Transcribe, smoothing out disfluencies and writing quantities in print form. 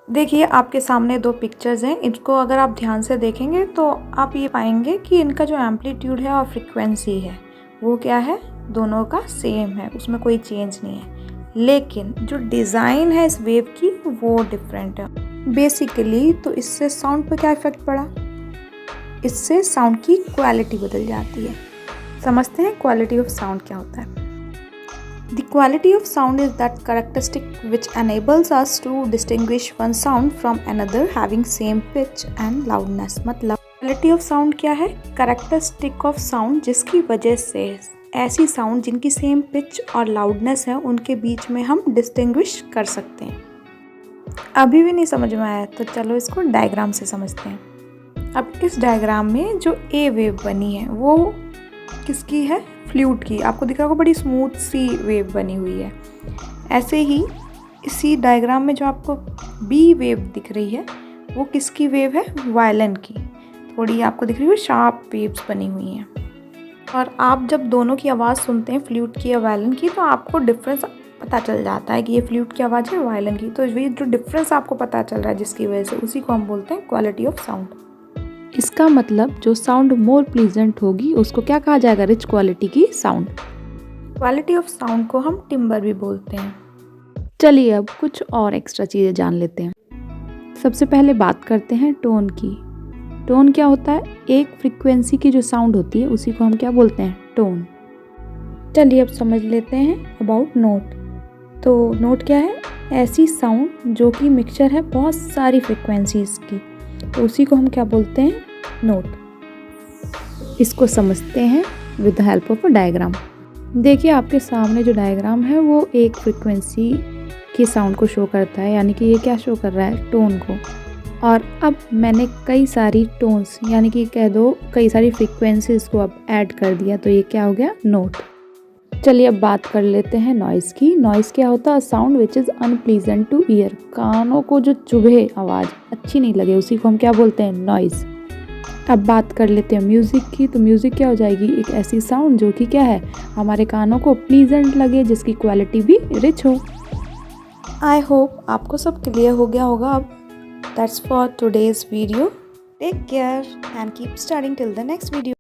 देखिए आपके सामने दो पिक्चर्स हैं। इनको अगर आप ध्यान से देखेंगे तो आप ये पाएंगे कि इनका जो एम्पलीट्यूड है और फ्रिक्वेंसी है वो क्या है, दोनों का सेम है, उसमें कोई चेंज नहीं है। लेकिन जो डिज़ाइन है इस वेव की वो डिफरेंट है। बेसिकली तो इससे साउंड पर क्या इफेक्ट पड़ा, इससे साउंड की क्वालिटी बदल जाती है। समझते हैं क्वालिटी ऑफ साउंड क्या होता है। The quality of sound is that characteristic which enables us to distinguish one sound from another having same pitch and loudness। मतलब quality of sound क्या है, characteristic of sound जिसकी वजह से ऐसी साउंड जिनकी सेम पिच और लाउडनेस है उनके बीच में हम डिस्टिंग्विश कर सकते हैं। अभी भी नहीं समझ में आया तो चलो इसको डायग्राम से समझते हैं। अब इस डायग्राम में जो ए वेव बनी है वो किसकी है, फ्लूट की। आपको दिख रहा होगा बड़ी स्मूथ सी वेव बनी हुई है। ऐसे ही इसी डायग्राम में जो आपको बी वेव दिख रही है वो किसकी वेव है, वायलिन की। थोड़ी आपको दिख रही है शार्प वेव्स बनी हुई हैं। और आप जब दोनों की आवाज़ सुनते हैं, फ्लूट की या वायलिन की, तो आपको डिफरेंस पता चल जाता है कि ये फ्लूट की आवाज़ है, वायलिन की। तो ये जो डिफरेंस आपको पता चल रहा है जिसकी वजह से, उसी को हम बोलते हैं क्वालिटी ऑफ साउंड। इसका मतलब जो साउंड मोर प्लीजेंट होगी उसको क्या कहा जाएगा, रिच क्वालिटी की साउंड। क्वालिटी ऑफ साउंड को हम टिम्बर भी बोलते हैं। चलिए अब कुछ और एक्स्ट्रा चीज़ें जान लेते हैं। सबसे पहले बात करते हैं टोन की। टोन क्या होता है, एक फ्रीक्वेंसी की जो साउंड होती है उसी को हम क्या बोलते हैं, टोन। चलिए अब समझ लेते हैं अबाउट नोट। तो नोट क्या है, ऐसी साउंड जो कि मिक्सचर है बहुत सारी फ्रीक्वेंसीज की, तो उसी को हम क्या बोलते हैं, नोट। इसको समझते हैं with the help of a diagram. देखिए आपके सामने जो डायग्राम है वो एक फ्रीक्वेंसी की साउंड को शो करता है, यानी कि ये क्या शो कर रहा है, टोन को। और अब मैंने कई सारी टोन्स यानी कि कह दो कई सारी फ्रीक्वेंसीज को अब ऐड कर दिया, तो ये क्या हो गया, नोट। चलिए अब बात कर लेते हैं नॉइज़ की। नॉइज़ क्या होता है, sound which is unpleasant two year, कानों को जो चुभे, आवाज़ अच्छी नहीं लगे, उसी को हम क्या बोलते हैं, नॉइज़। अब बात कर लेते हैं म्यूज़िक की। तो म्यूज़िक क्या हो जाएगी, एक ऐसी साउंड जो कि क्या है, हमारे कानों को प्लीजेंट लगे, जिसकी क्वालिटी भी रिच हो। आई होप आपको सब क्लियर हो गया होगा अब। That's for today's video. Take care and keep studying till the next video.